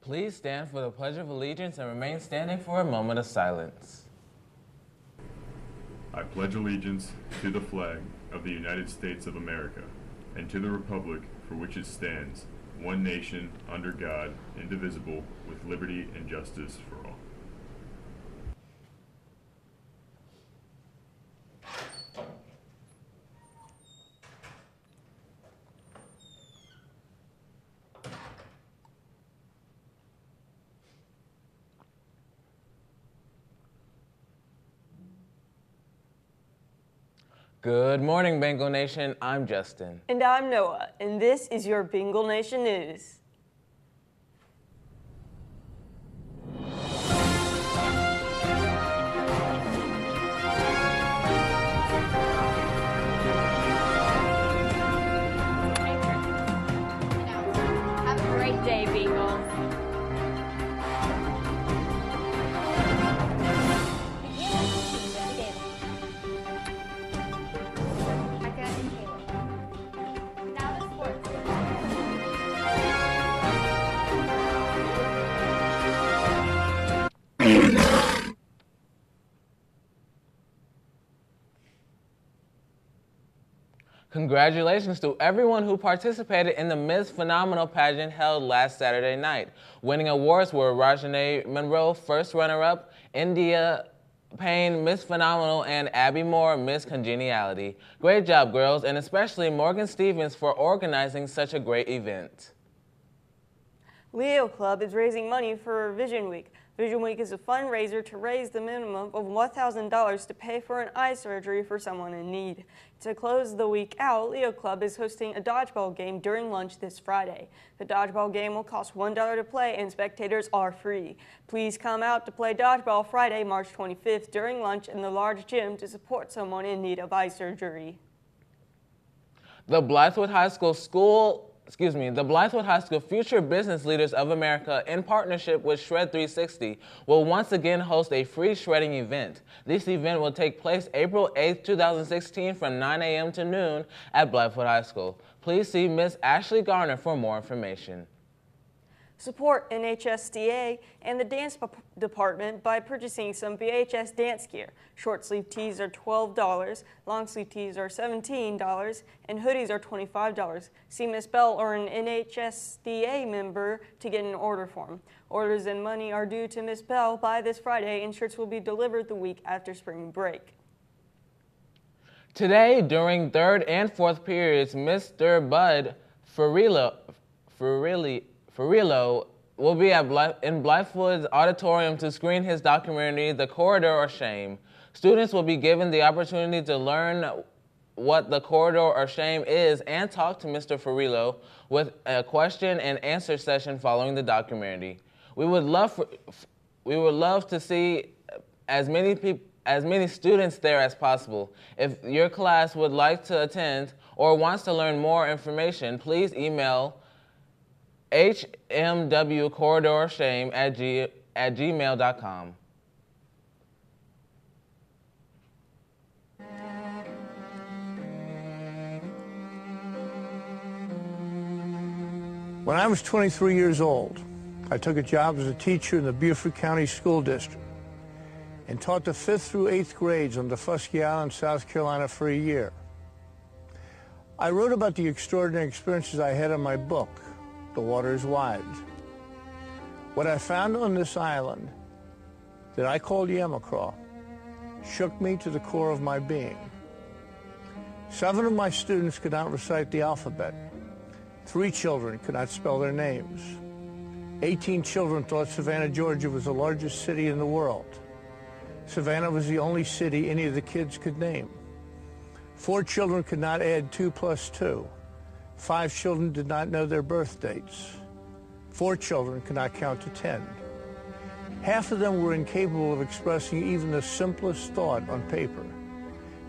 Please stand for the Pledge of Allegiance and remain standing for a moment of silence. I pledge allegiance to the flag of the United States of America and to the republic for which it stands, one nation, under God, indivisible, with liberty and justice for all. Good morning, Bengal Nation. I'm Justin. And I'm Noah, and this is your Bengal Nation News. Have a great day, Bengals. Congratulations to everyone who participated in the Miss Phenomenal pageant held last Saturday night. Winning awards were Rajane Monroe, first runner-up, India Payne, Miss Phenomenal, and Abby Moore, Miss Congeniality. Great job, girls, and especially Morgan Stevens for organizing such a great event. Leo Club is raising money for Vision Week. Vision Week is a fundraiser to raise the minimum of $1,000 to pay for an eye surgery for someone in need. To close the week out, Leo Club is hosting a dodgeball game during lunch this Friday. The dodgeball game will cost $1 to play and spectators are free. Please come out to play dodgeball Friday, March 25th during lunch in the large gym to support someone in need of eye surgery. The Blythewood High School Future Business Leaders of America, in partnership with Shred 360, will once again host a free shredding event. This event will take place April 8, 2016 from 9 a.m. to noon at Blythewood High School. Please see Miss Ashley Garner for more information. Support NHSDA and the dance department by purchasing some VHS dance gear. Short sleeve tees are $12, long sleeve tees are $17, and hoodies are $25. See Miss Bell or an NHSDA member to get an order form. Orders and money are due to Miss Bell by this Friday, and shirts will be delivered the week after spring break. Today, during third and fourth periods, Mr. Bud Ferrillo will be in Blythewood's auditorium to screen his documentary, The Corridor of Shame. Students will be given the opportunity to learn what the Corridor of Shame is and talk to Mr. Ferrillo with a question and answer session following the documentary. We would love to see as many students there as possible. If your class would like to attend or wants to learn more information, please email hmwcorridorshame@gmail.com. When I was 23 years old, I took a job as a teacher in the Beaufort County School District and taught the 5th through 8th grades on Daufuskie Island, South Carolina for a year. I wrote about the extraordinary experiences I had in my book, The Water is Wide. What I found on this island that I called Yamacraw shook me to the core of my being. 7 of my students could not recite the alphabet. 3 children could not spell their names. 18 children thought Savannah, Georgia was the largest city in the world. Savannah was the only city any of the kids could name. 4 children could not add 2 plus 2. 5 children did not know their birth dates. 4 children could not count to 10. Half of them were incapable of expressing even the simplest thought on paper.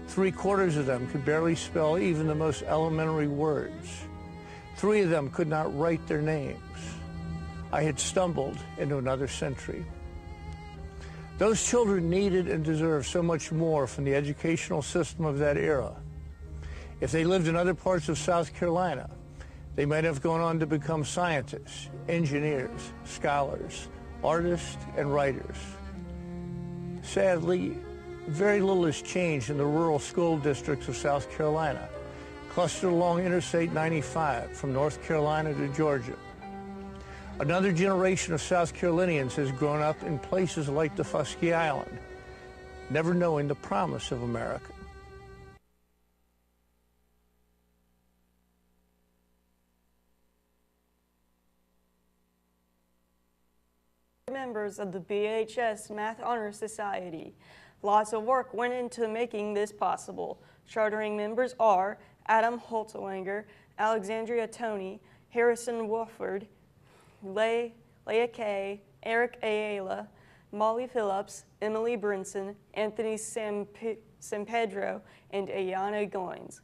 3/4 of them could barely spell even the most elementary words. 3 of them could not write their names. I had stumbled into another century. Those children needed and deserved so much more from the educational system of that era. If they lived in other parts of South Carolina, They might have gone on to become scientists, engineers, scholars, artists, and writers. Sadly, very little has changed in the rural school districts of South Carolina, clustered along Interstate 95 from North Carolina to Georgia. Another generation of South Carolinians has grown up in places like the Fusky Island, never knowing the promise of America. Members of the BHS Math Honor Society. Lots of work went into making this possible. Chartering members are Adam Holtzwanger, Alexandria Toney, Harrison Wolford, Leah Kay, Eric Ayala, Molly Phillips, Emily Brinson, Anthony Sampedro, and Ayana Goins.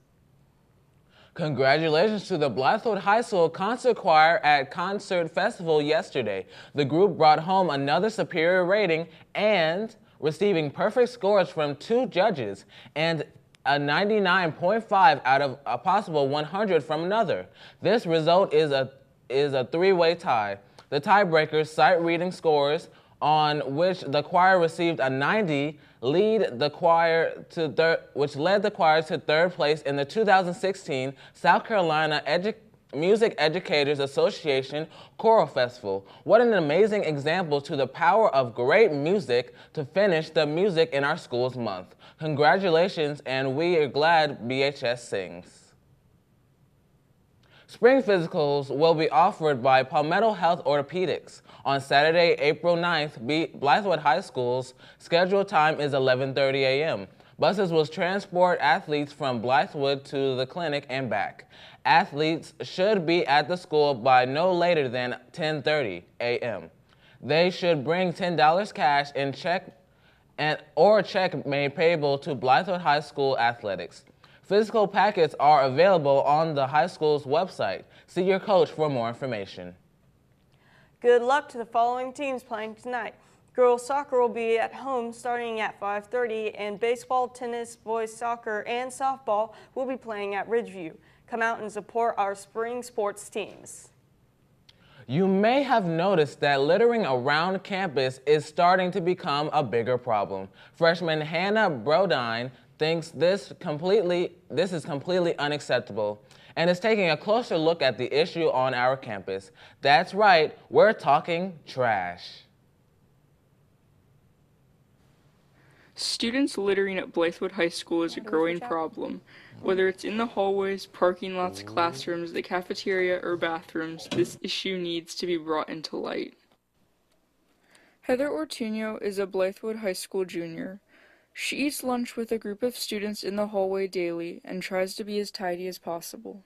Congratulations to the Blythewood High School Concert Choir at Concert Festival yesterday. The group brought home another superior rating and receiving perfect scores from 2 judges and a 99.5 out of a possible 100 from another. This result is a 3-way tie. The tiebreakers, sight reading scores, on which the choir received a 90, which led the choir to 3rd place in the 2016 South Carolina Music Educators Association Choral Festival. What an amazing example to the power of great music to finish the Music in Our Schools month. Congratulations, and we are glad BHS sings. Spring physicals will be offered by Palmetto Health Orthopedics. On Saturday, April 9th, Blythewood High School's scheduled time is 11:30 a.m. Buses will transport athletes from Blythewood to the clinic and back. Athletes should be at the school by no later than 10:30 a.m. They should bring $10 cash in check or a check made payable to Blythewood High School Athletics. Physical packets are available on the high school's website. See your coach for more information. Good luck to the following teams playing tonight. Girls soccer will be at home starting at 5:30, and baseball, tennis, boys soccer, and softball will be playing at Ridgeview. Come out and support our spring sports teams. You may have noticed that littering around campus is starting to become a bigger problem. Freshman Hannah Brodine thinks this is completely unacceptable and is taking a closer look at the issue on our campus. That's right, we're talking trash. Students littering at Blythewood High School is a growing problem. Whether it's in the hallways, parking lots, classrooms, the cafeteria, or bathrooms, this issue needs to be brought into light. Heather Ortuño is a Blythewood High School junior. She eats lunch with a group of students in the hallway daily and tries to be as tidy as possible.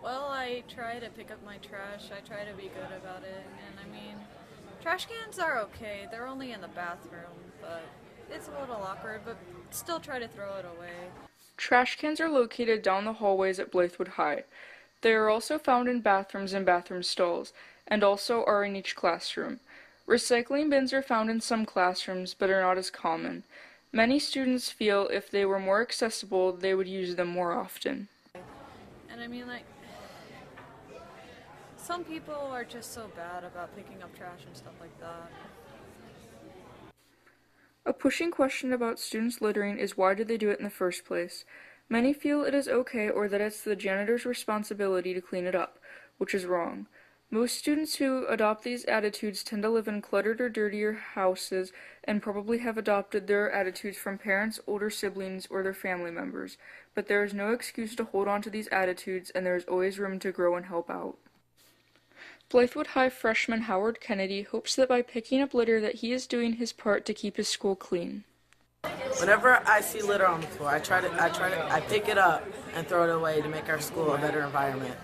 Well, I try to pick up my trash. I try to be good about it. And I mean, trash cans are okay. They're only in the bathroom, but it's a little awkward, but still try to throw it away. Trash cans are located down the hallways at Blythewood High. They are also found in bathrooms and bathroom stalls, and also are in each classroom. Recycling bins are found in some classrooms, but are not as common. Many students feel if they were more accessible, they would use them more often. And I mean, like, some people are just so bad about picking up trash and stuff like that. A pushing question about students littering is why do they do it in the first place? Many feel it is okay or that it's the janitor's responsibility to clean it up, which is wrong. Most students who adopt these attitudes tend to live in cluttered or dirtier houses and probably have adopted their attitudes from parents, older siblings, or their family members. But there is no excuse to hold on to these attitudes, and there is always room to grow and help out. Blythewood High freshman Howard Kennedy hopes that by picking up litter that he is doing his part to keep his school clean. Whenever I see litter on the floor, I pick it up and throw it away to make our school a better environment.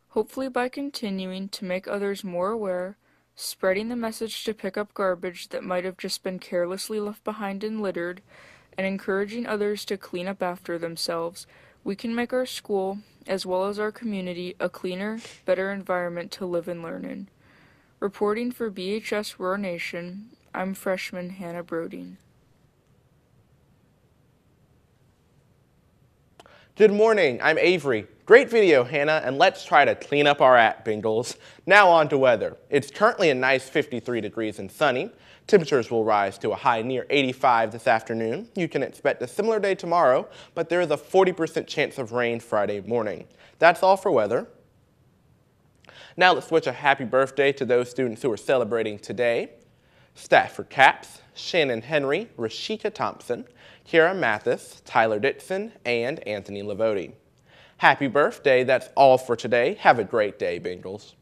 Hopefully by continuing to make others more aware, spreading the message to pick up garbage that might have just been carelessly left behind and littered, and encouraging others to clean up after themselves, we can make our school, as well as our community, a cleaner, better environment to live and learn in. Reporting for BHS Roar Nation, I'm freshman Hannah Brodine. Good morning, I'm Avery. Great video, Hannah, and let's try to clean up our act, Bengals. Now on to weather. It's currently a nice 53 degrees and sunny. Temperatures will rise to a high near 85 this afternoon. You can expect a similar day tomorrow, but there is a 40% chance of rain Friday morning. That's all for weather. Now let's wish a happy birthday to those students who are celebrating today. Stafford Capps, Shannon Henry, Rashika Thompson, Kiara Mathis, Tyler Dixon, and Anthony Lavoti. Happy birthday, that's all for today. Have a great day, Bengals.